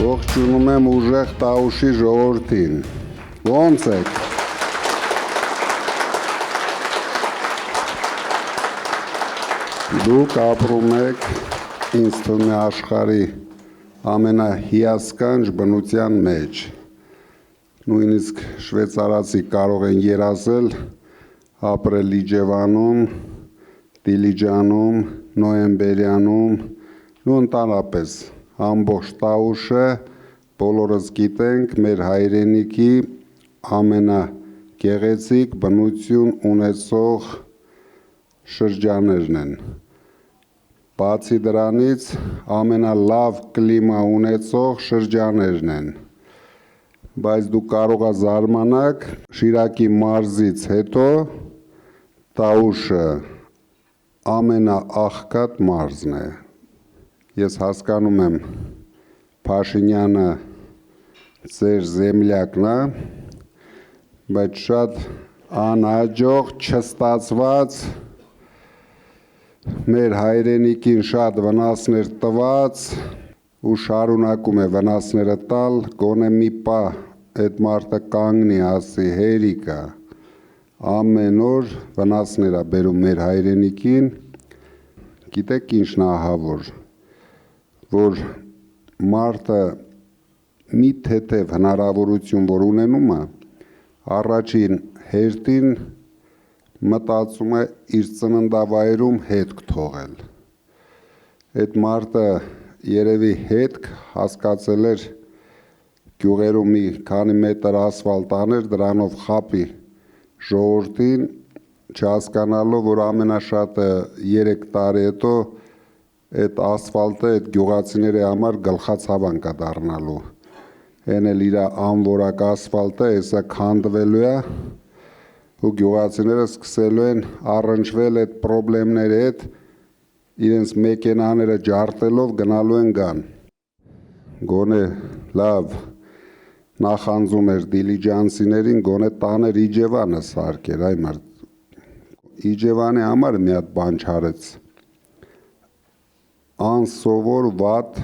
Ողջունում եմ ուժեղ Տաուշի ժողովրդին։ Ո՞նց եք։ Դուք ապրում եք ինձ թվում է աշխարհի ամենահիասքանչ բնության մեջ։ Նույնիսկ շվեյցարացի կարող են երազել ապրել Իջևանում, Դիլիջանում, Նոյեմբերյանում ու ընդհանրապես ամբողջ Տաուշը բոլորս գիտենք մեր հայրենիքի ամենագեղեցիկ բնություն ունեցող շրջաններն են։ Բացի դրանից ամենալավ կլիմա ունեցող շրջաններն են։ Բայց դուք կարող եք զարմանալ, Շիրակի մարզից հետո Տաուշը ամենաաղքատ մարզն է։ Ես հասկանում եմ Փաշինյանը ձեր զեմլյակն է, բայց շատ անհաջող, չստացված, մեր հայրենիքին շատ վնասներ տված ու շարունակում է վնասները տալ, գոնե մի պահ այդ մարդը կանգնի, ասի հերիկա, ամեն օր վնասներ է բերում մեր հայրենիքին, գիտեք ինչն է ահավոր, որ մարդը մի թեթև հնարավորություն, որ ունենում է, առաջին հերթին մտածում է իր ծննդավայրում հետք թողել։ Այդ մարդը երևի հետք հասկացել էր գյուղերում մի քանի մետր ասֆալտ աներ, դրանով խապի ժողովրդին, չհասկանալով, որ ամենաշատը 3 տարի հետո այդ ասֆալտը այդ գյուղացիների համար գլխացավանք է դառնալու։ Էն էլ իր անորակ ասֆալտը հեսա քանդվելու է ու գյուղացիները սկսելու են առնչվել այդ խնդիրների հետ, իրենց մեքենաները ջարդելով գնալու են գան։ Գոնե լավ նախանձում էր դիլիջանցիներին, գոնե տաներ Իջևանը սարքեր, այ մարդ։ Իջևանի համար մի հատ բան չարեց։ Անսովոր վատ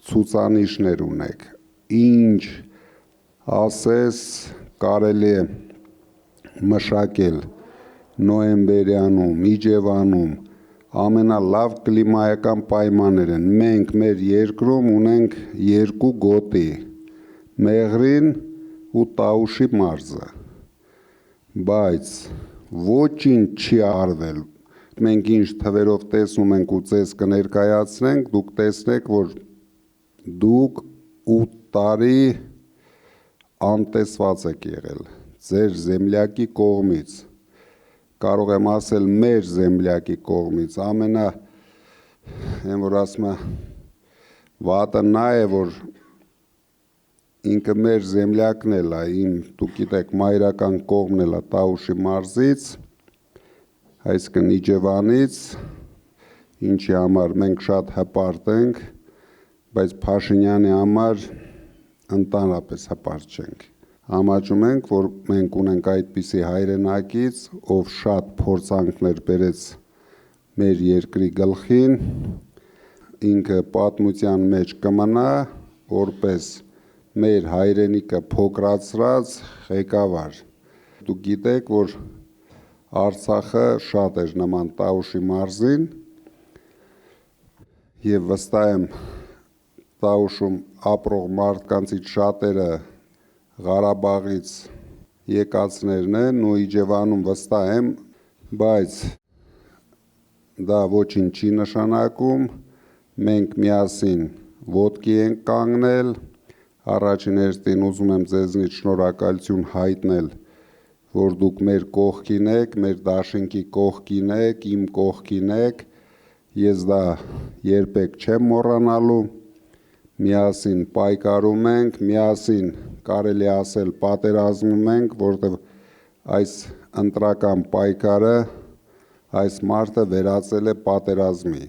ցուցանիշներ ունեք, ինչ ասես կարելի է մշակել Նոյեմբերյանում, Իջևանում, ամենալավ կլիմայական պայմաններ են, մենք մեր երկրում ունենք 2 գոտի, Մեղրին ու Տաուշի մարզը, բայց ոչինչ չի արվել, մենք ինչ թվերով տեսնում ենք ու ձեզ կներկայացնենք, դուք տեսնեք, որ դուք 8 տարի անտեսված եք եղել, ձեր զեմլյակի կողմից, կարող եմ ասել մեր զեմլյակի կողմից, որ ասում է, վատը նա է, որ ինքը մեր զեմլյակն էլ է, դուք գիտեք մայրական կողմն էլ է Տաուշի մարզից, այսինքն Իջևանից, ինչի համար մենք շատ հպարտ ենք, բայց Փաշինյանի համար ընդհանրապես հպարտ չենք։ Համաձայն ենք, որ մենք ունենք այդպիսի հայրենակից, ով շատ փորձանքներ բերեց մեր երկրի գլխին, ինքը պատմության մեջ կմնա, որպես մեր հայրենիքը փոքրացրած ղեկավար։ Դուք գիտեք, որ Արցախը շատ էր նման Տաուշի մարզին, եւ վստահ եմ Տաուշում ապրող մարդկանցից շատերը Ղարաբաղից եկածներն են ու Իջևանում վստահ եմ, բայց դա ոչինչ չի նշանակում, մենք միասին ոտքի ենք կանգնել, առաջին հերթին ուզում եմ ձեզնից շնորհակալություն հայտնել, որ դուք մեր կողքին եք, մեր դաշինքի կողքին եք, իմ կողքին եք, ես դա երբեք չեմ մոռանալու, միասին պայքարում ենք, միասին կարելի ասել պատերազմում ենք, որտեղ այս ընտրական պայքարը այս մարդը վերածել է պատերազմի,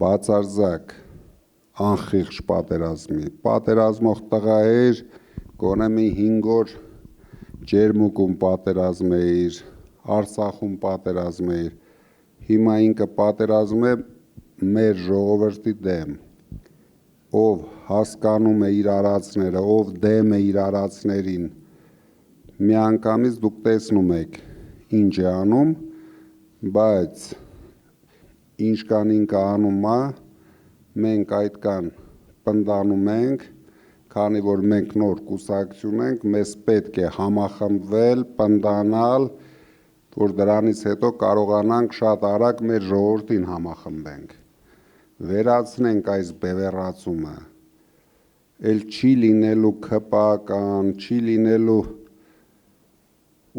բացարձակ անխիղճ պատերազմի, պատերազմող տղա էր, գոնե մի 5 օր Ջերմուկում պատերազմ էր, Արցախում պատերազմ էր, հիմա ինքը պատերազմ է մեր ժողովրդի դեմ, ով հասկանում է իր արածները, ով դեմ է իր արածներին, միանգամից դուք տեսնում եք ինչ է անում, բայց ինչ կան ինքը անում է, մենք այդ կան պնդանում ենք, քանի որ մենք նոր կուսակցություն ենք, մեզ պետք է համախմբվել, պնդանալ, որ դրանից հետո կարողանանք շատ արագ մեր ժողովրդին համախմբենք, վերացնենք այս բևեռացումը, էլ չի լինելու ՔՊԱ-կան, չի լինելու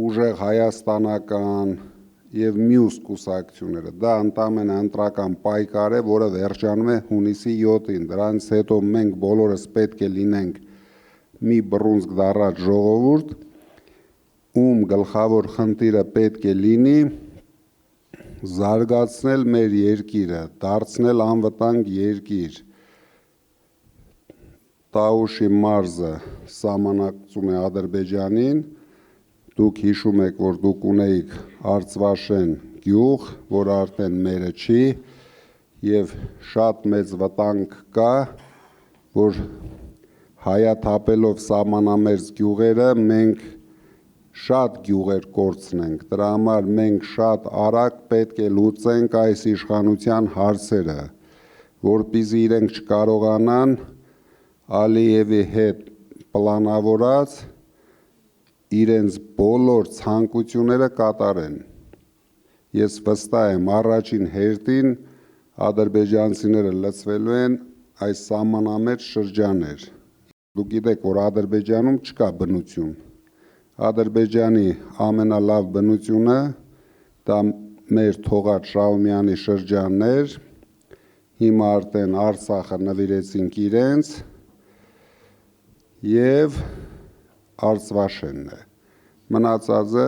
ուժեղ հայաստանական եւ մյուս կուսակցությունները, դա ընդամենը ընտրական պայքար է, որը վերջանում է հունիսի 7-ին, դրանից հետո մենք բոլորս պետք է լինենք մի բռունցք դառած ժողովուրդ, ում գլխավոր խնդիրը պետք է լինի զարգացնել մեր երկիրը, դարձնել անվտանգ երկիր։ Տաուշի մարզը սահմանակցում է Ադրբեջանին, դուք հիշում եք, որ դուք ունեիք Արցվաշեն գյուղ, որ արդեն մերը չի, եւ շատ մեծ վտանգ կա, որ հայաթափելով սահմանամերձ գյուղերը մենք շատ գյուղեր կորցնենք, դրա համար մենք շատ արագ պետք է լուծենք այս իշխանության հարցերը, որպեսզի իրենք չկարողանան Ալիևի հետ պլանավորած իրենց բոլոր ցանկությունները կատարեն։ Ես վստահ եմ առաջին հերթին ադրբեջանցիները լծվելու են այս սահմանամերձ շրջաններ։ Դուք գիտեք, որ Ադրբեջանում չկա բնություն։ Ադրբեջանի ամենալավ բնությունը դա մեր թողած Շահումյանի շրջաններ, հիմա արդեն Արցախը նվիրեցինք իրենց եւ Արցվաշենն է։ Մնացածը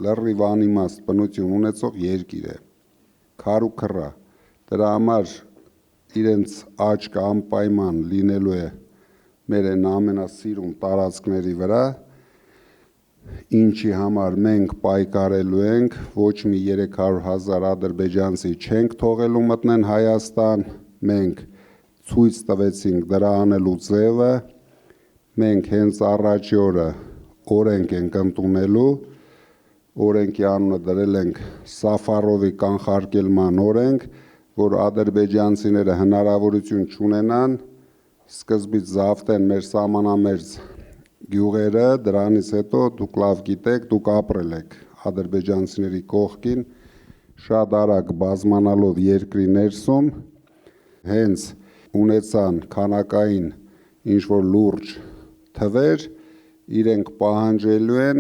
լրիվ անիմաստ բնություն ունեցող երկիր է, քար ու քռա, դրա համար իրենց աչքը անպայման լինելու է մեր են ամենասիրուն տարածքների վրա, ինչի համար մենք պայքարելու ենք, ոչ մի 300,000 ադրբեջանցի չենք թողելու մտնեն Հայաստան, մենք ցույց տվեցինք դրա անելու ձևը, մենք հենց առաջի օրը օրենք ենք ընդունելու, օրենքի անունը դրել ենք Սաֆարովի կանխարգելման օրենք, որ ադրբեջանցիները հնարավորություն չունենան սկզբից զավթեն մեր սահմանամերձ գյուղերը, դրանից հետո դուք լավ գիտեք, դուք ապրել եք ադրբեջանցիների կողքին, շատ արագ բազմանալով երկրի ներսում, հենց ունեցան քանակային ինչ-որ լուրջ թվեր, իրենք պահանջելու են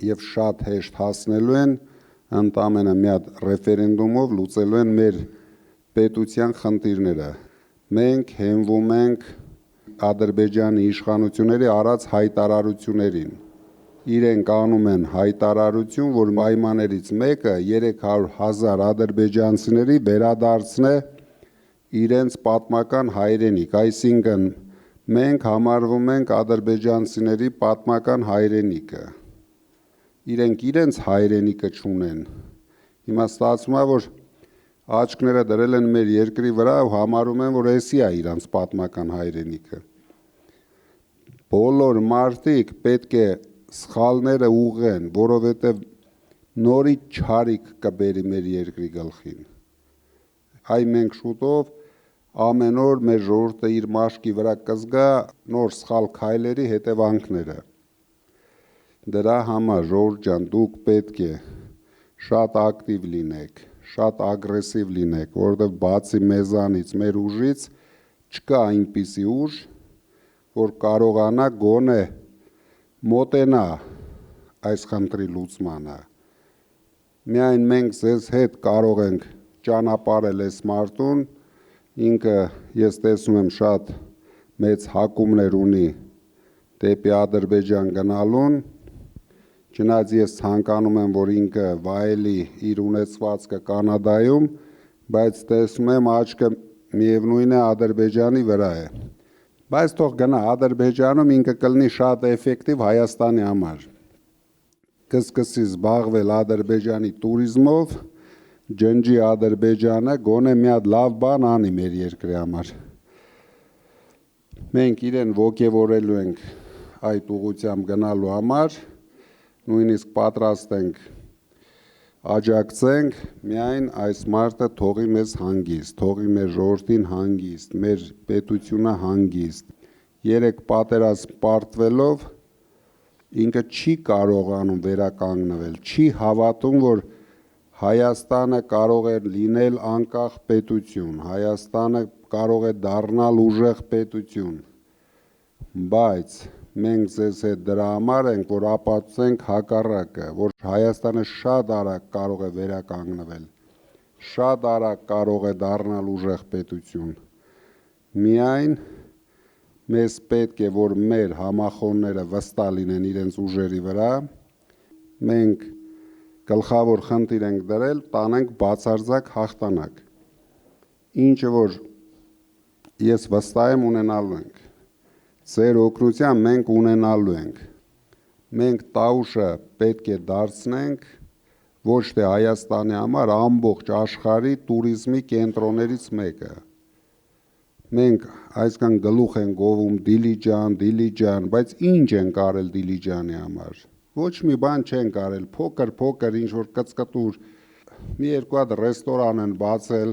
եւ շատ հեշտ հասնելու են ընդամենը մի հատ ռեֆերենդումով լուծելու են մեր պետության խնդիրները։ Մենք հենվում ենք Ադրբեջանի իշխանությունների արած հայտարարություններին։ Իրենք անում են հայտարարություն, որ պայմաններից մեկը 300,000 ադրբեջանցիների վերադարձն է իրենց պատմական հայրենիք, այսինքն մենք համարվում ենք ադրբեջանցիների պատմական հայրենիքը։ Իրենք իրենց հայրենիքը չունեն։ Հիմա ստացվում է, որ աչքները դրել են մեր երկրի վրա ու համարում են, որ էսի է իրանց պատմական հայրենիքը։ Բոլոր մարդիկ պետք է սխալները ուղղեն, որովհետև նորից չարիք կբերի մեր երկրի գլխին։ Այ մենք շուտով ամեն օր մեր ժողովուրդը իր մաշկի վրա կզգա նոր սխալ քայլերի հետևանքները։ Դրա համար ժողովուրդ ջան, դուք պետք է շատ ակտիվ լինեք, շատ ագրեսիվ լինեք, որովհետև բացի մեզանից, մեր ուժից չկա այնպիսի ուժ, որ կարողանա գոնե մոտենա այս խնդրի լուծմանը։ Միայն մենք ձեզ հետ կարող ենք ճանապարհել այս մարդուն, ինքը ես տեսնում եմ շատ մեծ հակումներ ունի դեպի Ադրբեջան գնալուն, չնայած ես ցանկանում եմ, որ ինքը վայելի իր ունեցվածքը Կանադայում, բայց տեսնում եմ աչքը միևնույն է Ադրբեջանի վրա է։ Բայց թող գնա Ադրբեջանում ինքը կլինի շատ էֆեկտիվ Հայաստանի համար։ Կսկսի զբաղվել Ադրբեջանի տուրիզմով, ջնջի Ադրբեջանը, գոնե մի հատ լավ բան անի մեր երկրի համար։ Մենք իրեն ոգևորելու ենք այդ ուղղությամբ գնալու համար, նույնիսկ պատրաստ ենք աջակցենք, միայն այս մարդը թողի մեզ հանգիստ, թողի մեր ժողովրդին հանգիստ, մեր պետությունը հանգիստ։ 3 պատերազմ պարտվելով ինքը չի կարողանում վերականգնվել, չի հավատում, որ Հայաստանը կարող է լինել անկախ պետություն, Հայաստանը կարող է դառնալ ուժեղ պետություն, բայց մենք ձեզ հետ դրա համար ենք, որ ապացուցենք հակառակը, որ Հայաստանը շատ արագ կարող է վերականգնվել, շատ արագ կարող է դառնալ ուժեղ պետություն։ Միայն մեզ պետք է, որ մեր համախոհները վստահ լինեն իրենց ուժերի վրա, մենք գլխավոր խնդիր ենք դրել, տանենք բացարձակ հաղթանակ, ինչը որ ես վստահ եմ ունենալու ենք, ձեր օգնությամբ մենք ունենալու ենք, մենք Տաուշը պետք է դարձնենք ոչ թե Հայաստանի համար ամբողջ աշխարհի տուրիզմի կենտրոններից մեկը, մենք այսքան գլուխ են գովում Դիլիջան, բայց ինչ ենք արել Դիլիջանի համար, ոչ մի բան չենք արել, փոքր ինչ-որ կծկտուր, մի երկու հատ ռեստորան են բացել,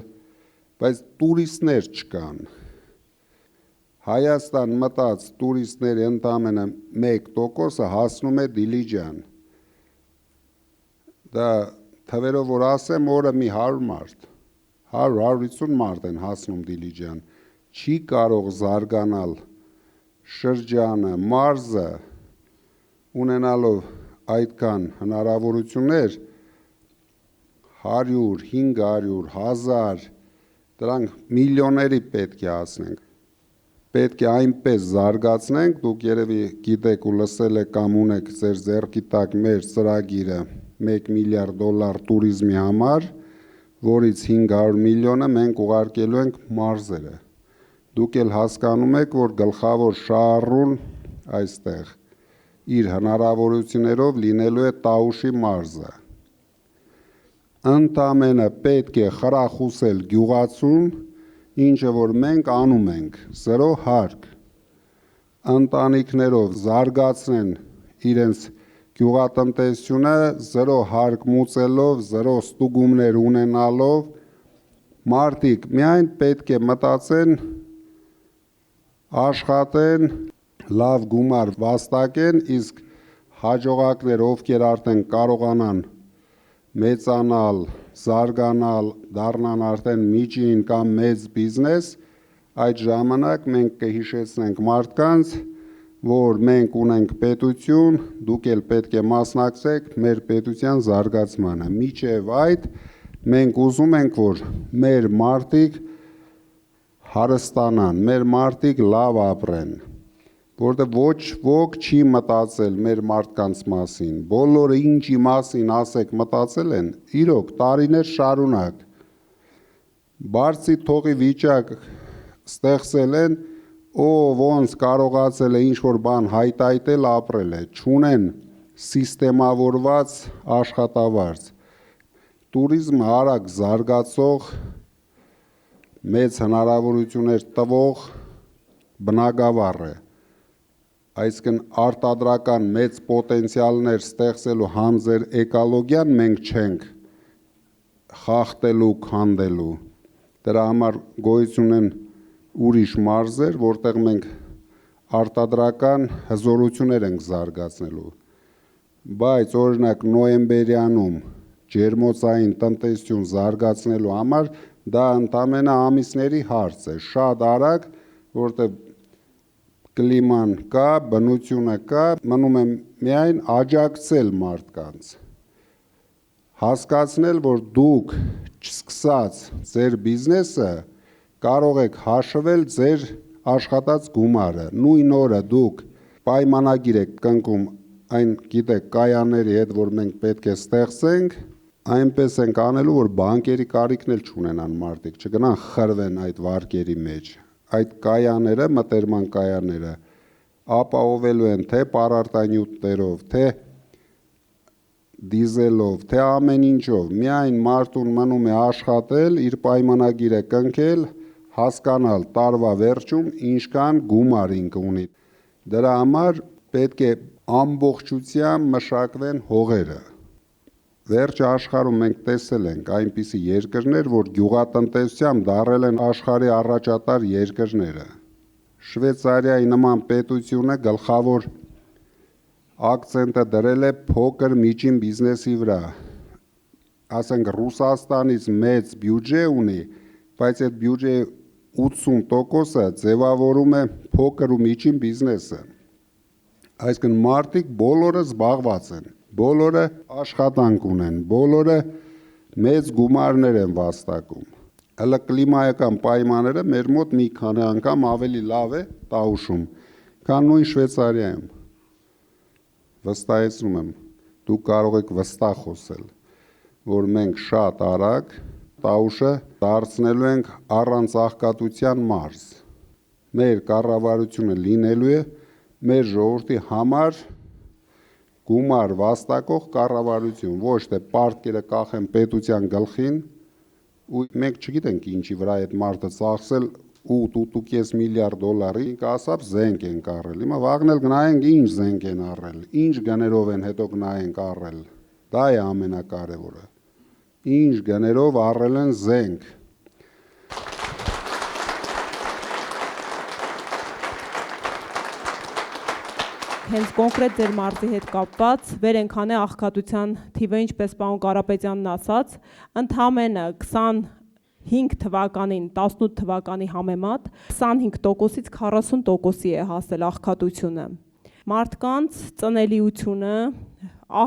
բայց տուրիստներ չկան։ Հայաստան մտած տուրիստների ընդամենը 1% հասնում է Դիլիջան։ Դա թվերով որ ասեմ, օրը մի 100 մարդ, 100-150 մարդ են հասնում Դիլիջան, չի կարող զարգանալ շրջանը, մարզը, ունենալով այդքան հնարավորություններ 100, 500, 1000, դրանք միլիոնների պետք է հասնենք, պետք է այնպես զարգացնենք, դուք երևի գիտեք ու լսել եք կամ ունեք ձեր ձեռքի տակ մեր ծրագիրը $1 միլիարդ տուրիզմի համար, որից 500 միլիոնը մենք ուղարկելու ենք մարզերը, դուք էլ հասկանում եք, որ գլխավոր շահառուն այստեղ իր հնարավորություններով լինելու է Տաուշի մարզը։ Ընդամենը պետք է խրախուսել գյուղացուն, ինչը որ մենք անում ենք, 0 հարկ, ընտանիքներով զարգացնեն իրենց գյուղատնտեսությունը, 0 հարկ մուծելով, 0 ստուգումներ ունենալով, մարդիկ միայն պետք է մտածեն, աշխատեն, լավ գումար վաստակեն, իսկ հաջողակներ, ովքեր արդեն կարողանան մեծանալ, զարգանալ, դառնան արդեն միջին կամ մեծ բիզնես, այդ ժամանակ մենք կհիշեցնենք մարդկանց, որ մենք ունենք պետություն, դուք էլ պետք է մասնակցեք մեր պետության զարգացմանը։ Մինչև այդ մենք ուզում ենք, որ մեր մարդիկ հարստանան, մեր մարդիկ լավ ապրեն, որտեղ ոչ ոք չի մտածել մեր մարդկանց մասին, բոլորը ինչի մասին ասեք մտածել են, իրոք տարիներ շարունակ, բարձի թողի վիճակ ստեղծել են, ոնց կարողացել է ինչ-որ բան հայտայտել ապրել է, չունեն սիստեմավորված աշխատավարձ, տուրիզմը արագ զարգացող, մեծ հնարավորություններ տվող բնագավառ է, այսինքն արտադրական մեծ պոտենցիալներ ստեղծելու համ ձեր էկոլոգիան մենք չենք խախտելու, քանդելու, դրա համար գոյություն են ուրիշ մարզեր, որտեղ մենք արտադրական հզորություններ ենք զարգացնելու, բայց օրինակ նոյեմբերյանում ջերմոցային տնտեսություն զարգացնելու համար դա ընդամենը ամիսների հարց է, շատ արագ, որտեղ կլիման կա, բնությունը կա, մնում է միայն աջակցել մարդկանց, հասկացնել, որ դուք չսկսած ձեր բիզնեսը կարող եք հաշվել ձեր աշխատած գումարը, նույն օրը դուք պայմանագիր եք կնքում այն գիտեք կայանների հետ, որ մենք պետք է ստեղծենք, այնպես ենք անելու, որ բանկերի կարիքն էլ չունենան մարդիկ, չգնան խրվեն այդ վարկերի մեջ, այդ կայաները, մտերման կայանները ապահովելու են թե պարարտանյութերով, թե դիզելով, թե ամեն ինչով, միայն մարդուն մնում է աշխատել, իր պայմանագիրը կնքել, հասկանալ տարվա վերջում ինչքան գումար ինքը ունի։ Դրա համար պետք է ամբողջությամբ մշակվեն հողերը։ Վերջ աշխարհում մենք տեսել ենք այնպիսի երկրներ, որ գյուղատնտեսությամբ դարել են աշխարհի առաջատար երկրները։ Շվեյցարիայի նման պետությունը գլխավոր ակցենտը դրել է փոքր միջին բիզնեսի վրա։ Ասենք Ռուսաստանից մեծ բյուջե ունի, բայց այդ բյուջեի 80%-ը ձևավորում է փոքր ու միջին բիզնեսը։ Այսինքն մարդիկ բոլորը զբաղված են, բոլորը աշխատանք ունեն, բոլորը մեծ գումարներ են վաստակում։ Հələ կլիմայական պայմանները մեր մոտ մի քանի անգամ ավելի լավ է Տաուշում, քան նույն Շվեյցարիայում։ Վստահեցնում եմ, դուք կարող եք վստահ խոսել, որ մենք շատ արագ Տաուշը դարձնելու ենք առանց աղքատության մարզ։ Մեր կառավարությունը լինելու է մեր ժողովրդի համար գումար վաստակող կառավարություն, ոչ թե պարտքերը կախեն պետության գլխին, ու մենք չգիտենք ինչի վրա այդ մարդը ծախսել 8.5 միլիարդ դոլարի, ինքը ասավ զենք են առել։ Հիմա վաղն էլ գնայենք ինչ զենք են առել, ինչ գներով են հետո գնայենք առել։ Դա է ամենակարևորը։ Ինչ գներով առել են զենք։ Հենց կոնկրետ ձեր մարզի հետ կապված վեր ենք հանե աղքատության թիվը, ինչպես պարոն Կարապետյանն ասաց, ընդամենը 25 թվականին, 18 թվականի համեմատ 25%-ից 40%-ի է հասել աղքատությունը։ Մարդկանց ծնելիությունը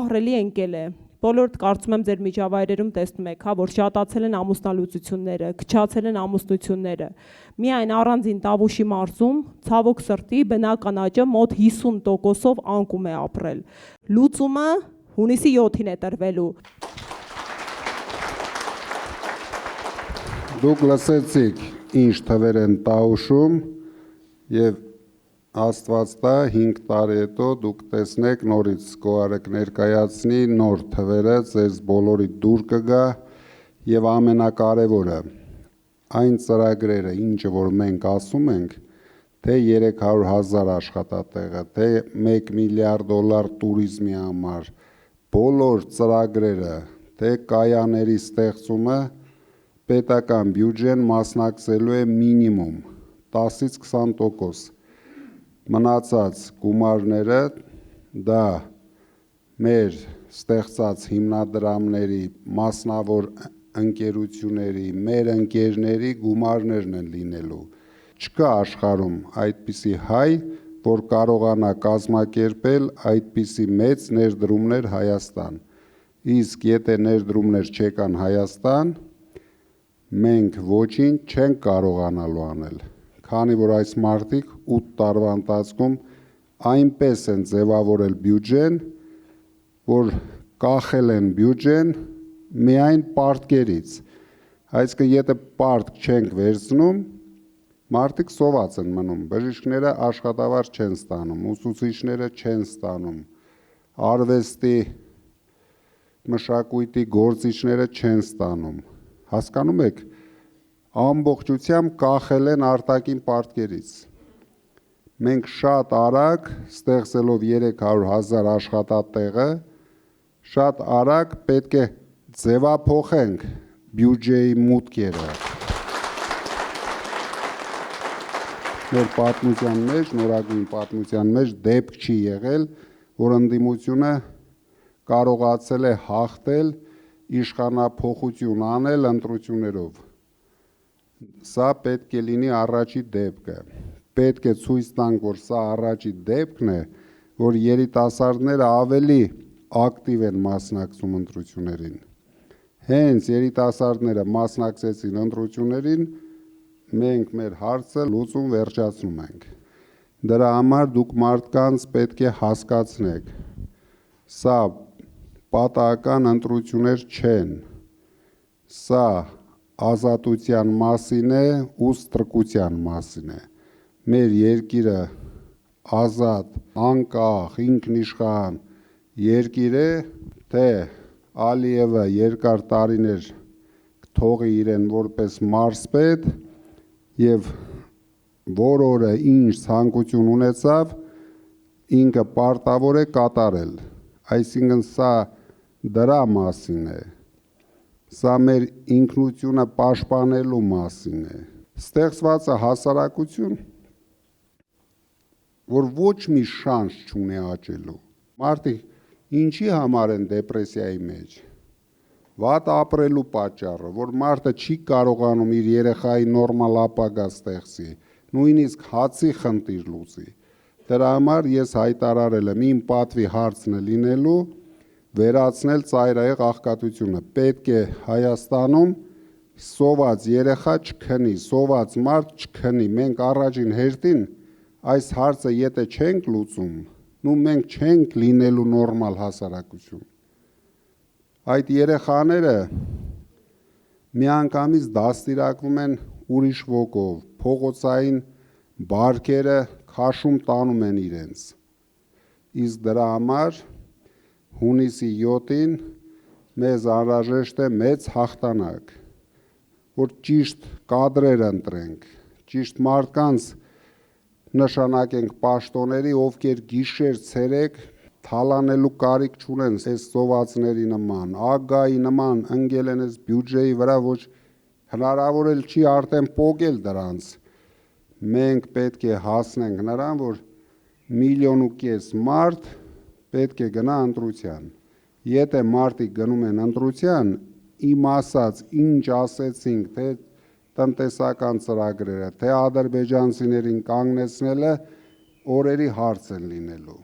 ահռելի ընկել է։ Բոլորդ կարծում եմ ձեր միջավայրերում տեսնում եք, որ շատացել են ամուսնալուծությունները, քչացել են ամուսնությունները։ Միայն առանձին Տավուշի մարզում ցավոք սրտի բնական աճը մոտ 50%-ով անկում է ապրել։ Լուծումը հունիսի 7-ին է տրվելու։ Դուք լսեցիք ինչ թվեր են Տաուշում եւ Աստված տա 5 տարի հետո դուք տեսնեք նորից կոարեք ներկայացնի նոր թվերը, ձեզ բոլորի դուր կգա եւ ամենակարևորը այն ծրագրերը, ինչը որ մենք ասում ենք, թե 300,000 աշխատատեղը, թե 1 միլիարդ դոլար տուրիզմի համար, բոլոր ծրագրերը, թե կայանների ստեղծումը պետական բյուջեն մասնակցելու է մինիմում 10-ից 20%։ Մնացած գումարները դա մեր ստեղծած հիմնադրամների, մասնավոր ընկերությունների, մեր ընկերների գումարներն են լինելու։ Չկա աշխարհում այդպիսի հայ, որ կարողանա կազմակերպել այդպիսի մեծ ներդրումներ Հայաստան։ Իսկ եթե ներդրումներ չեկան Հայաստան, մենք ոչինչ չենք կարողանալու անել։ Քանի որ այս մարդիկ 8 տարվա ընթացքում այնպես են ձևավորել բյուջեն, որ կախել են բյուջեն միայն պարտքերից։ Այսինքն եթե պարտք չենք վերցնում, մարդիկ սոված են մնում, բժիշկները աշխատավարձ չեն ստանում, ուսուցիչները չեն ստանում, արվեստի, մշակույթի գործիչները չեն ստանում։ Հասկանում եք, ամբողջությամբ կախել են արտաքին պարտքերից։ Մենք շատ արագ ստեղծելով 300,000 աշխատատեղը, շատ արագ պետք է ձևափոխենք բյուջեի մուտքերը։ Մեր պատմության մեջ, նորագույն պատմության մեջ դեպք չի եղել, որ ընդդիմությունը կարողացել է հաղթել, իշխանափոխություն անել ընտրություններով։ Սա պետք է լինի առաջի դեպքը։ Պետք է ցույց տանք, որ սա առաջի դեպքն է, որ երիտասարդները ավելի ակտիվ են մասնակցում ընտրություններին։ Հենց երիտասարդները մասնակցեցին ընտրություններին, մենք մեր հարցը լուծում վերջացնում ենք։ Դրա համար դուք մարդկանց պետք է հասկացնեք։ Սա պատահական ընտրություններ չեն։ Սա ազատության մասին է ու ստրկության մասին է։ Մեր երկիրը ազատ, անկախ, ինքնիշխան երկիր է, թե Ալիևը երկար տարիներ թողի իրեն որպես մարզպետ եւ որ օրը ինչ ցանկություն ունեցավ ինքը պարտավոր է կատարել, այսինքն սա դրա մասին է, սա մեր ինքնությունը պաշտպանելու մասին է, ստեղծված է հասարակություն, որ ոչ մի շանս չունի աճելու, մարդիկ ինչի համար են դեպրեսիայի մեջ, վատ ապրելու պատճառը, որ մարդը չի կարողանում իր երեխայի նորմալ ապագա ստեղծի, նույնիսկ հացի խնդիր լուծի, դրա համար ես հայտարարել եմ իմ պատվի հարցն է լինելու վերացնել ծայրահեղ աղքատությունը, պետք է Հայաստանում սոված երեխա չքնի, սոված մարդ չքնի, մենք առաջին հերթին այս հարցը եթե չենք լուծում, նու մենք չենք լինելու նորմալ հասարակություն, այդ երեխաները միանգամից դաստիարակվում են ուրիշ ոգով, փողոցային բարքերը քաշում տանում են իրենց, իսկ դրա համար հունիսի 7-ին մեզ անհրաժեշտ է մեծ հաղթանակ, որ ճիշտ կադրեր ընտրենք, ճիշտ մարդկանց նշանակենք պաշտոնների, ովքեր գիշեր ցերեկ թալանելու կարիք չունեն այս սովածների նման, ԱԳԱ-ի նման ընկել են այս բյուջեի վրա, ոչ հնարավոր էլ չի արդեն պոկել դրանց, մենք պետք է հասնենք նրան, որ 1,5 միլիոն մարդ պետք է գնա ընտրության, եթե մարդիկ գնում են ընտրության, իմ ասած ինչ ասեցինք, թե տնտեսական ծրագրերը, թե ադրբեջանցիներին կանգնեցնելը օրերի հարց են լինելու։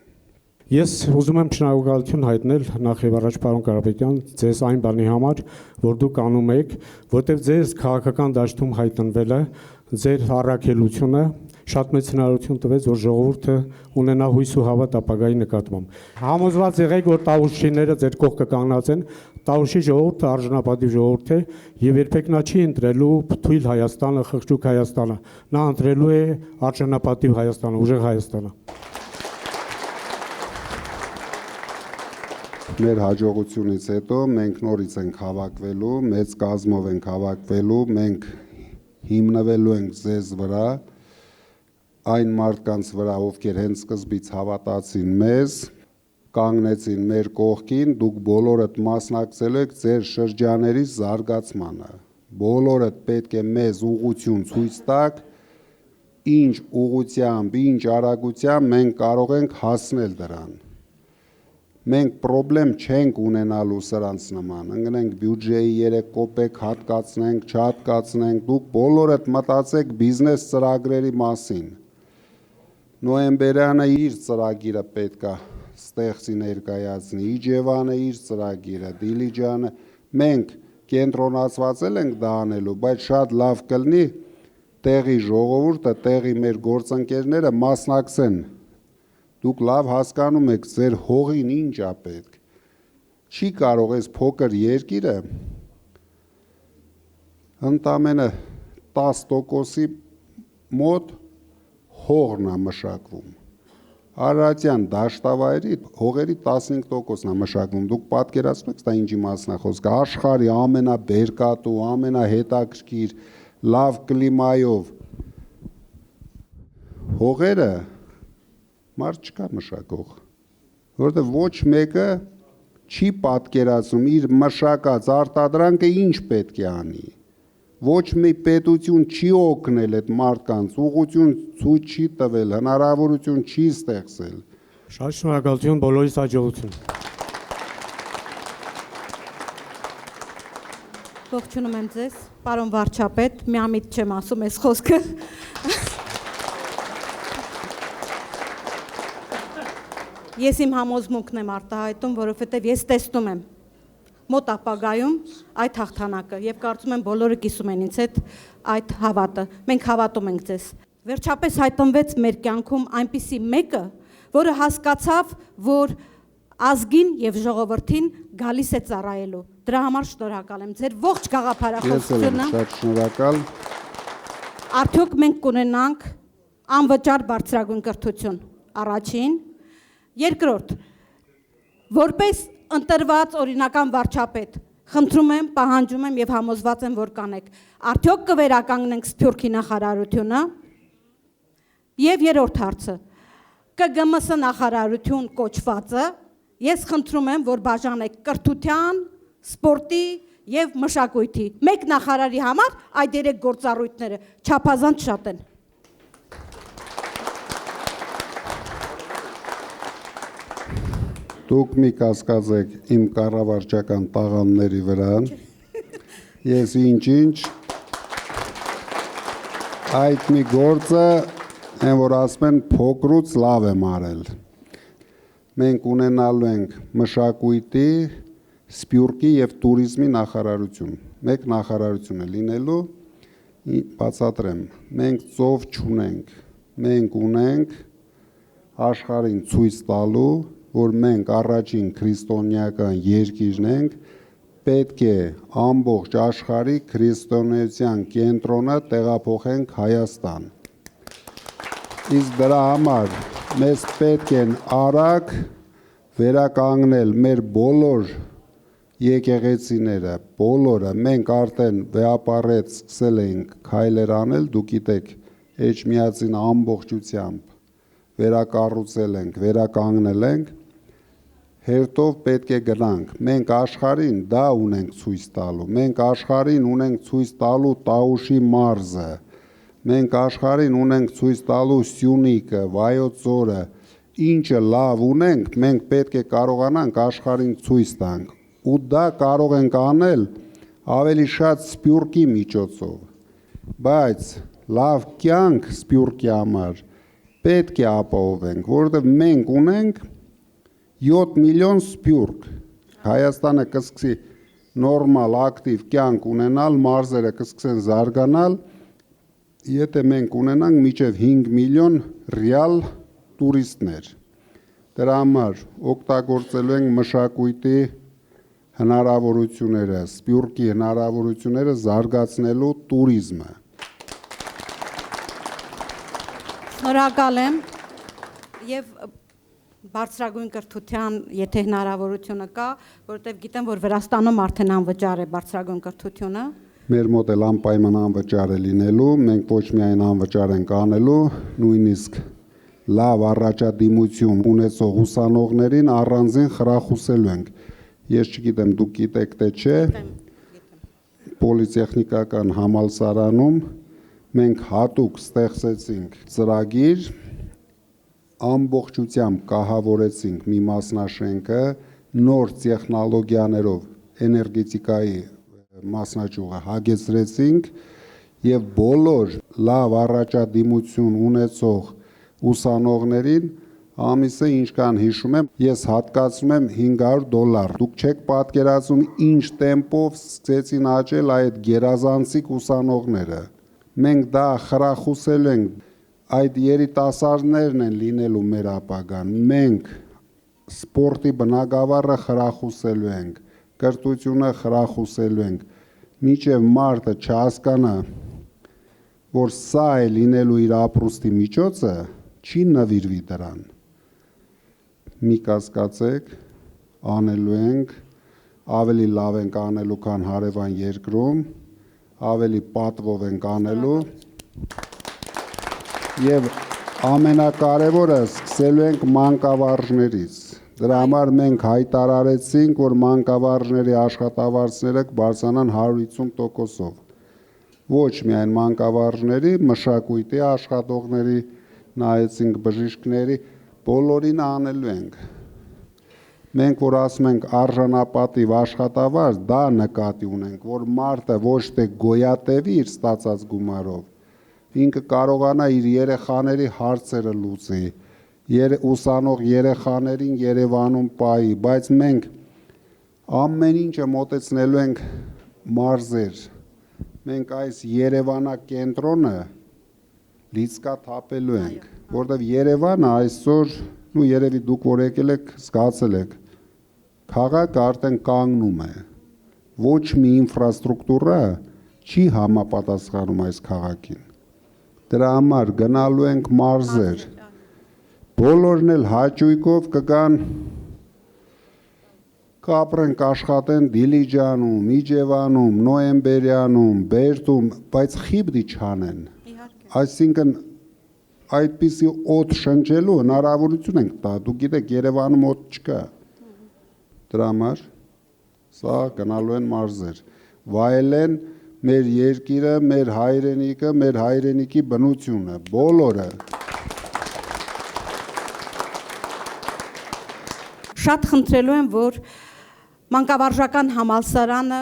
Ես ուզում եմ շնորհակալություն հայտնել նախ եւ առաջ պարոն Կարապետյան, ձեզ այն բանի համար, որ դուք անում եք, որտեղ ձեզ քաղաքական դաշտում հայտնվելը, ձեր առաքելությունը շատ մեծ հնարավորություն տվեց, որ ժողովուրդը ունենա հույս ու հավատ ապագայի նկատմամբ։ Համոզված եղեք, որ տավուշիները ձեր կողքը կանգնած են, Տավուշի ժողովուրդը արժանապատիվ ժողովուրդ է եւ երբեք նա չի ընտրելու թույլ Հայաստանը, խղճուկ Հայաստանը, նա ընտրելու է արժանապատիվ Հայաստանը, ուժեղ Հայաստանը։ Մեր հաջողությունից հետո մենք նորից ենք հավաքվելու, մեծ կազմով ենք հավաքվելու, մենք հիմնվելու ենք ձեզ վրա, այն մարդկանց վրա, ովքեր հենց սկզբից հավատացին մեզ, կանգնեցին մեր կողքին, դուք բոլորդ մասնակցելու եք ձեր շրջաների զարգացմանը, բոլորդ պետք է մեզ ուղղություն ցույց տաք, ինչ ուղղությամբ, ինչ արագությամբ մենք կարող ենք հասնել դրան։ Մենք պրոբլեմ չենք ունենալու սրանց նման, ընկնենք բյուջեի 3 կոպեկ հատկացնենք, չհատկացնենք, դուք բոլորդ մտածեք բիզնես ծրագրերի մասին։ Նոյեմբերյանը իր ծրագիրը պետքա ստեղծի ներկայացնի, Իջևանը իր ծրագիրը, Դիլիջանը, մենք կենտրոնացված ենք դա անելու, բայց շատ լավ կլինի տեղի ժողովուրդը, տեղի մեր գործընկերները մասնակցեն։ Դուք լավ հասկանում եք ձեր հողին ինչ է պետք։ Չի կարող այս փոքր երկիրը ընդամենը 10%-ի մոտ հողն է մշակվում։ Արարատյան դաշտավայրի հողերի 15%-ն է մշակվում։ Դուք պատկերացնում եք, դա ինչի մասն է խոսքը, աշխարհի ամենաբերկատու, ամենահետաքրքիր, լավ կլիմայով հողերը մարդ չկա մշակող, որովհետև ոչ մեկը չի պատկերացնում իր մշակած արտադրանքը ինչ պետք է անի, ոչ մի պետություն չի օգնել այդ մարդկանց, ուղղություն ցույց չի տվել, հնարավորություն չի ստեղծել։ Շատ շնորհակալություն, բոլորիս հաջողություն։ Ողջունում եմ ձեզ, պարոն վարչապետ, միամիտ չեմ ասում այս խոսքը։ Ես իմ համոզմունքն եմ արտահայտում, որովհետև ես տեսնում եմ մոտ ապագայում այդ հաղթանակը եւ կարծում եմ բոլորը կիսում են ինձ հետ այդ հավատը։ Մենք հավատում ենք ձեզ։ Վերջապես հայտնվեց մեր կյանքում այնպիսի մեկը, որը հասկացավ, որ ազգին եւ ժողովրդին գալիս է ծառայելու։ Դրա համար շնորհակալ եմ ձեր ողջ գաղափարախոսությունը։ Շատ շնորհակալ։ Արդյոք մենք կունենանք անվճար բարձրագույն կրթություն։ Առաջին, երկրորդ, որպես ընտրված օրինական վարչապետ։ Խնդրում եմ, պահանջում եմ եւ համոզված եմ, որ կանեք։ Արդյոք կվերականգնենք Սփյուռքի նախարարությունը։ Եվ երրորդ հարցը, ԿԳՄՍ նախարարություն կոչվածը, ես խնդրում եմ, որ բաժանեք կրթության, սպորտի եւ մշակույթի։ Մեկ նախարարի համար այդ երեք գործառույթները չափազանց շատ են։ Դուք մի կասկածեք իմ կառավարչական տաղանդների վրա, ես ինչ այդ մի գործը, են որ ասում են փոքրուց լավ եմ արել։ Մենք ունենալու ենք մշակույթի, սփյուռքի եւ տուրիզմի նախարարություն։ Մեկ նախարարություն է լինելու, բացատրեմ, մենք ծով չունենք, մենք ունենք աշխարհին ցույց տալու, որ մենք առաջին քրիստոնեական երկիրն ենք, պետք է ամբողջ աշխարհի քրիստոնեության կենտրոնը տեղափոխենք Հայաստան։ Իսկ դրա համար մեզ պետք են արագ վերականգնել մեր բոլոր եկեղեցիները, բոլորը, մենք արդեն վեապարեց սկսել ենք քայլեր անել, դուք գիտեք, Էջմիածին ամբողջությամբ վերակառուցել ենք, վերականգնել ենք, հերթով պետք է գնանք, մենք աշխարհին դա ունենք ցույց տալու, մենք աշխարհին ունենք ցույց տալու Տաուշի մարզը, մենք աշխարհին ունենք ցույց տալու Սյունիքը, Վայոց ձորը, ինչը լավ ունենք, մենք պետք է կարողանանք աշխարհին ցույց տանք, ու դա կարող ենք անել ավելի շատ Սփյուռքի միջոցով, բայց լավ կյանք Սփյուռքի համար պետք է ապահովենք, որովհետև մենք ունենք 7 միլիոն սփյուռք, Հայաստանը կսկսի նորմալ, ակտիվ կյանք ունենալ, մարզերը կսկսեն զարգանալ, եթե մենք ունենանք մինչև 5 միլիոն ռեալ տուրիստներ։ Դրա համար օգտագործելու ենք մշակույթի հնարավորությունները, Սփյուռքի հնարավորությունները զարգացնելու տուրիզմը։ Շնորհակալ եմ եւ բարձրագույն կրթության, եթե հնարավորությունը կա, որովհետև գիտեմ, որ Վրաստանում արդեն անվճար է բարձրագույն կրթությունը։ Մեր մոտ էլ անպայման անվճար է լինելու, մենք ոչ միայն անվճար ենք անելու, նույնիսկ լավ առաջադիմություն ունեցող ուսանողներին առանձին խրախուսելու ենք։ Ես չգիտեմ, դուք գիտեք թե չէ, Պոլիտեխնիկական համալսարանում մենք հատուկ ստեղծեցինք ծրագիր, ամբողջությամբ կահավորեցինք մի մասնաշենքը, նոր տեխնոլոգիաներով էներգետիկայի մասնաճյուղը հագեցրեցինք եւ բոլոր լավ առաջադիմություն ունեցող ուսանողներին ամիսը ինչքան հիշում եմ, ես հատկացնում եմ $500։ Դուք չեք պատկերացնում ինչ տեմպով սկսեցին աճել այդ գերազանցիկ ուսանողները։ Մենք դա խրախուսել ենք, այդ երիտասարդներն են լինելու մեր ապագան, մենք սպորտի բնագավառը խրախուսելու ենք, կրթությունը խրախուսելու ենք, մինչև մարդը չհասկանա, որ սա է լինելու իր ապրուստի միջոցը, չի նվիրվի դրան։ Մի կասկածեք, անելու ենք, ավելի լավ ենք անելու, քան հարևան երկրում, ավելի պատվով ենք անելու, եւ ամենակարևորը սկսելու ենք մանկավարժներից։ Դրա համար մենք հայտարարեցինք, որ մանկավարժների աշխատավարձերը կբարձրանան 150%-ով։ Ոչ միայն մանկավարժների, մշակույթի աշխատողների, նայեցինք բժիշկների, բոլորին անելու ենք։ Մենք որ ասում ենք արժանապատիվ աշխատավարձ, դա նկատի ունենք, որ մարդը ոչ թե գոյատևի իր ստացած գումարով, ինքը կարողանա իր երեխաների հարցերը լուծի, ուսանող երեխաներին Երևանում պահի, բայց մենք ամեն ինչը մոտեցնելու ենք մարզեր, մենք այս Երևանակենտրոնը լիցկա թափելու ենք, որտեղ Երևանը այսօր, ու երևի դուք որ եկել եք, զգացել եք, քաղաքը արդեն կանգնում է, ոչ մի ինֆրաստրուկտուրա չի համապատասխանում այս քաղաքին։ Դրա համար գնալու ենք մարզեր, բոլորն էլ հաճույքով կգան կապրենք աշխատեն Դիլիջանում, Իջևանում, Նոյեմբերյանում, Բերդում, բայց խիբդի չանեն։ Այսինքն այդպիսի օդ շնչելու հնարավորություն ենք տա, դուք գիտեք Երևանում օդ չկա։ Դրա համար սա գնալու են մարզեր, վայելեն մեր երկիրը, մեր հայրենիքը, մեր հայրենիքի բնությունը, բոլորը։ Շատ խնդրելու եմ, որ մանկավարժական համալսարանը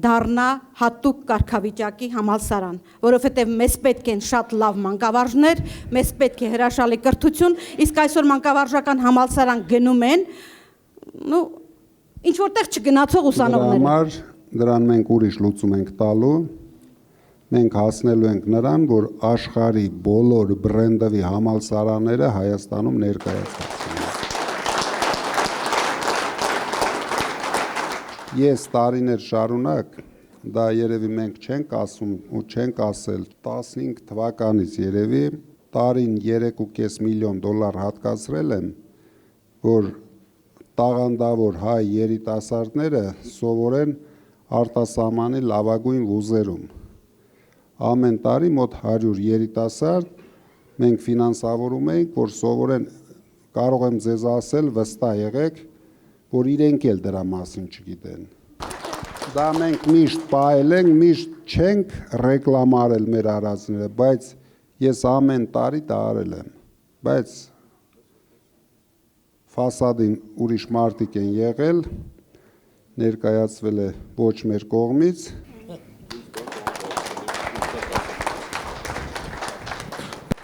դառնա հատուկ կարգավիճակի համալսարան, որովհետև մեզ պետք են շատ լավ մանկավարժներ, մեզ պետք է հրաշալի կրթություն, իսկ այսօր մանկավարժական համալսարան գնում են, ինչ որտեղ չգնացող ուսանողները։ Դրան մենք ուրիշ լուծում ենք տալու, մենք հասնելու ենք նրան, որ աշխարհի բոլոր բրենդովի համալսարանները Հայաստանում ներկայացվեն։ Ես տարիներ շարունակ, դա երևի մենք չենք ասում ու չենք ասել 15 թվականից երևի տարին 3.5 միլիոն դոլար հատկացրել եմ, որ տաղանդավոր հայ երիտասարդները սովորեն արտասահմանի լավագույն վուզերում։ Ամեն տարի մոտ 100 երիտասարդ մենք ֆինանսավորում ենք, որ սովորեն, կարող եմ ձեզ ասել, վստահ եղեք, որ իրենք էլ դրա մասին չգիտեն։ Դա մենք միշտ պահել ենք, միշտ չենք ռեկլամարել մեր արածները, բայց ես ամեն տարի դա արել եմ, բայց ֆասադին ուրիշ մարդիկ են եղել, ներկայացվել է ոչ մեր կողմից։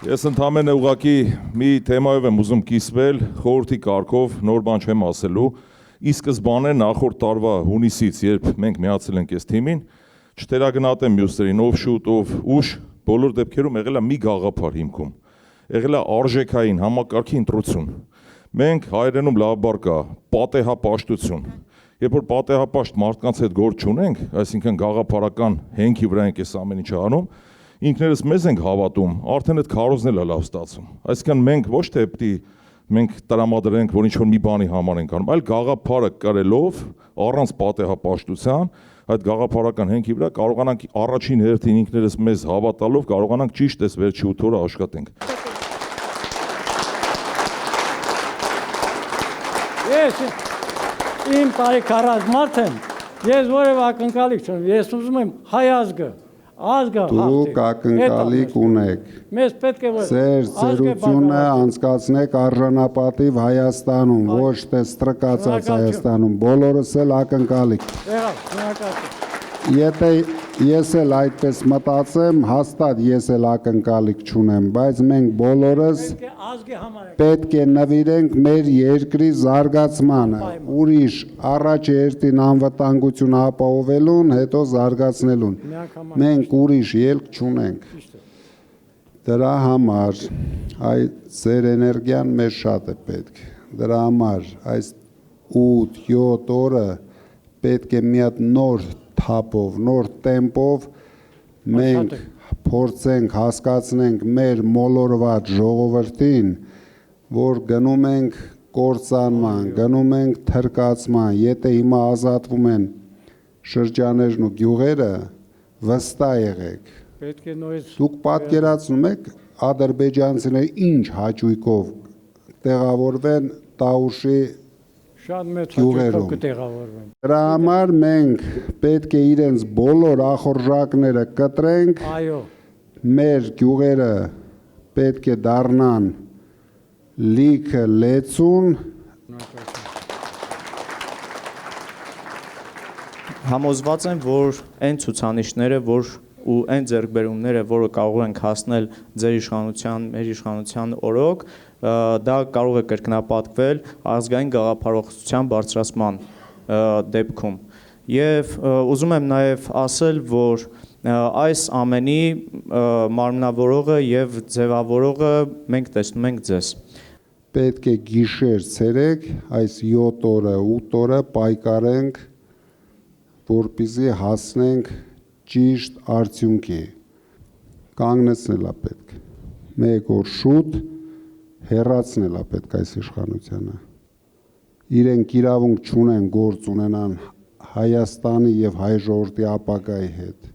Ես ընդհանրապես ուղղակի մի թեմայով եմ ուզում կիսվել, խորհրդի կարգով նոր բան չեմ ասելու։ Ի սկզբանե նախորդ տարվա հունիսից, երբ մենք միացել ենք այս թիմին, չթերագնահատեմ մյուսներին, ով շուտ, ով ուշ, բոլոր դեպքերում եղել է մի գաղափար հիմքում։ Եղել է արժեքային համակարգի ընտրություն։ Մենք հայերենում լավ բառ կա, պատեհապաշտություն։ Երբ որ պատեհապաշտ մարդկանց հետ գործ չունենք, այսինքն գաղափարական հենքի վրա ենք այս ամեն ինչը անում, ինքներս մեզ ենք հավատում, արդեն այդ քարոզն էլ է լավ ստացվում։ Այսինքն մենք ոչ թե պետք է մենք տրամադրենք, որ ինչ-որ մի բանի համար ենք անում, այլ գաղափարը կրելով, առանց պատեհապաշտության, այդ գաղափարական հենքի վրա կարողանանք առաջին հերթին ինքներս մեզ հավատալով կարողանանք ճիշտ այս վերջի 8 օրը աշխատենք։ Ես իմ տարիքարած մարդ եմ, ես որևէ ակնկալիք չունեմ, ես ուզում եմ հայ ազգը Դուք ակնկալիք ունեք, ձեր ծերությունը անցկացնեք արժանապատիվ Հայաստանում, ոչ թե ստրկացած Հայաստանում, բոլորս էլ ակնկալիք։ Եթե ես էլ այդպես մտածեմ, հաստատ ես էլ ակնկալիք չունեմ, բայց մենք բոլորս պետք է նվիրենք մեր երկրի զարգացմանը, ուրիշ առաջ երթին անվտանգություն ապահովելուն, հետո զարգացնելուն։ Մենք ուրիշ ելք չունենք։ Դրա համար ձեր էներգիան մեզ շատ է պետք։ Դրա համար այս 8-7 օրը պետք է մի հատ նոր թափով, նոր տեմպով մենք փորձենք հասկացնենք մեր մոլորված ժողովրդին, որ գնում ենք կործանման, գնում ենք թրկացման, եթե հիմա ազատվում են շրջաներն ու գյուղերը, վստահ եղեք։ Դուք պատկերացնում եք ադրբեջանցիները ինչ հաճույքով տեղավորվեն Տաուշի շատ մեծ հաճույքով կտեղավորվեն։ Դրա համար մենք պետք է իրենց բոլոր ախորժակները կտրենք, մեր գյուղերը պետք է դառնան լիքը լեցուն։ Համոզված եմ, որ այն ցուցանիշները, ու այն ձեռքբերումները, որը կարող ենք հասնել ձեր իշխանության, մեր իշխանության օրոք, դա կարող է կրկնապատկվել ազգային գաղափարախոսության բարձրացման դեպքում։ Եվ ուզում եմ նաև ասել, որ այս ամենի մարմնավորողը եւ ձևավորողը մենք տեսնում ենք ձեզ։ Պետք է գիշեր ցերեկ այս 7 օրը, 8 օրը պայքարենք, որպեսզի հասնենք ճիշտ արդյունքի։ Կանգնեցնել է պետք։ Մեկ օր շուտ հեռացնել է պետք այս իշխանությանը։ իրենք իրավունք չունեն գործ ունենան Հայաստանի եւ հայ ժողովրդի ապագայի հետ։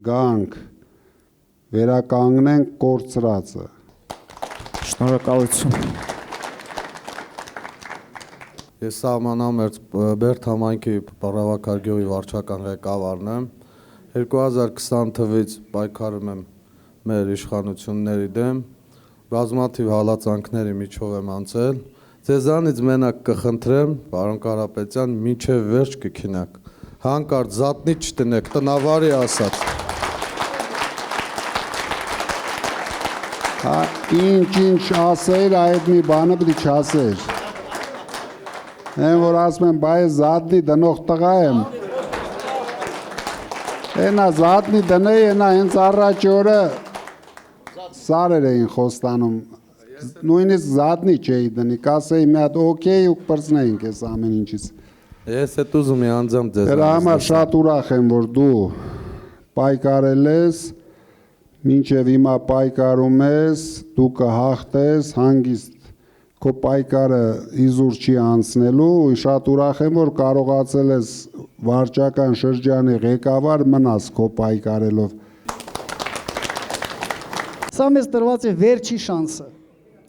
Գանք վերականգնենք կորցրածը։ Շնորհակալություն։ Ես սահմանամերձ Բերդ համայնքի Պարավակարգյուղի վարչական ղեկավարն եմ։ 2020 թվականից պայքարում եմ մեր իշխանությունների դեմ, բազմաթիվ հալածանքների միջով եմ անցել։ Ձեզանից մենակ կխնդրեմ, պարոն Կարապետյան, մինչև վերջ կքինեք։ Հանկարծ զատնի չտնեք, տնավարի ասած։ Ինչ ասեր, այդ մի բանը պիտի չասեր։ Են որ ասում եմ, բայց զատնի դնող տղա եմ։ Ենա զատնի դնեի, ենա հենց առաջ օրը սարեր էին խոստանում։ Նույնիսկ զատնի չէի դնի, կասեի մի հատ օքեյ ու կպրծնեինք ես ամեն ինչից։ Ես հետ ուզում եմ անձամ ձեզ։ Դրա համար շատ ուրախ եմ, որ դու պայքարել ես, մինչև հիմա պայքարում ես, դու կհաղթես, հանգիստ քո պայքարը իզուր չի անցնելու, շատ ուրախ եմ, որ կարողացել ես վարչական շրջանի ղեկավար մնաս քո պայքարելով։ Սա մեզ տրված է վերջի շանսը։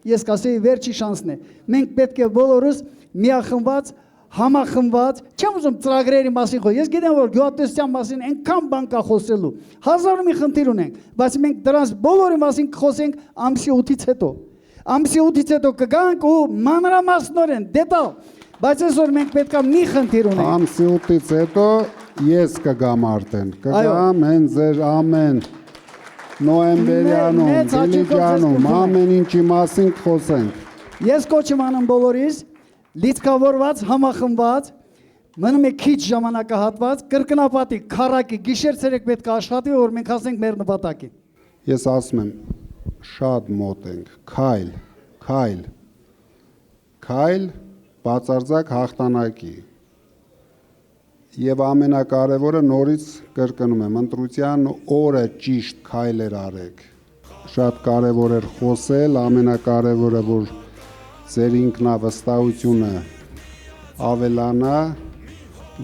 Ես կասեի վերջի շանսն է։ Մենք պետք է բոլորս միախմբված, համախմբված, չեմ ուզում ծրագրերի մասին խոսել։ Ես գիտեմ, որ գյուղատնտեսության մասին այնքան բան կա խոսելու։ Հազար մի խնդիր ունենք, բայց մենք դրանց բոլորի մասին կխոսենք ամսի 8-ից հետո։ Ամսի 8-ից հետո կգանք ու մանրամասնորեն դետալ, բայց այսօր մենք պետք է մի խնդիր ունենք։ Ամսի 8-ից հետո ես կգամ արդեն, կգամ հենց ձեր ամեն նոյեմբերյանում, դիլիջանում, ամեն ինչի մասին կխոսենք։ Ես կոչ եմ անում բոլորիս, լիցքավորված, համախմբված, մնում է քիչ ժամանակահատված, կրկնապատի, քառակի, գիշեր-ցերեկ պետք է աշխատի, որ մենք հասնենք մեր նպատակին։ Ես ասում եմ, շատ մոտ ենք, քայլ, բացարձակ հաղթանակի։ Եվ ամենակարևորը նորից կրկնում եմ, ընտրության օրը ճիշտ քայլեր արեք։ Շատ կարևոր էր խոսել, ամենակարևորը, որ ձեր ինքնավստահությունը ավելանա,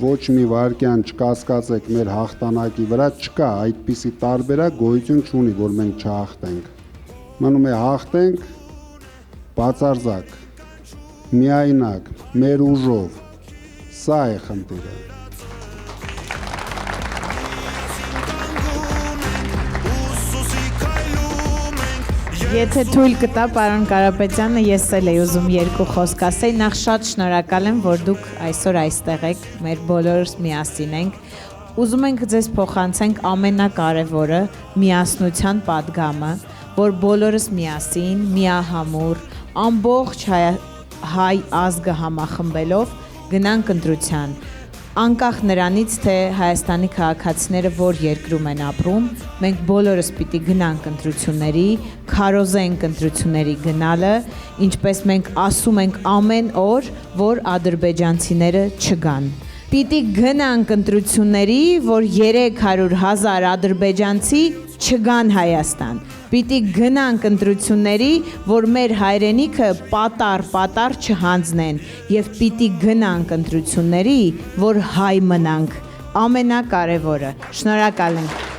ոչ մի վարքյան չկասկածեք մեր հաղթանակի վրա, չկա այդպիսի տարբերակ գոյություն չունի, որ մենք չհաղթենք։ Մնում է հաղթենք բացարձակ, միայնակ, մեր ուժով, սա է խնդիրը։ Եթե թույլ կտա, պարոն Կարապետյանը, ես էլ էի ուզում երկու խոսք ասեի, նախ շատ շնորհակալ եմ, որ դուք այսօր այստեղ եք, մեր բոլորս միասին ենք։ Ուզում ենք ձեզ փոխանցենք ամենակարևորը՝ միասնության պատգամը, որ բոլորս միասին, միահամուռ, ամբողջ հայ ազգը համախմբելով գնանք ընտրության։ Անկախ նրանից, թե Հայաստանի քաղաքացիները որ երկրում են ապրում, մենք բոլորս պիտի գնանք ընտրությունների, քարոզենք ընտրությունների գնալը, ինչպես մենք ասում ենք ամեն օր, որ ադրբեջանցիները չգան։ Պիտի գնանք ընտրությունների, որ 300,000 ադրբեջանցի չգան Հայաստան։ Պիտի գնանք ընտրությունների, որ մեր հայրենիքը պատառ չհանձնեն եւ պիտի գնանք ընտրությունների, որ հայ մնանք։ Ամենակարևորը։ Շնորհակալ ենք։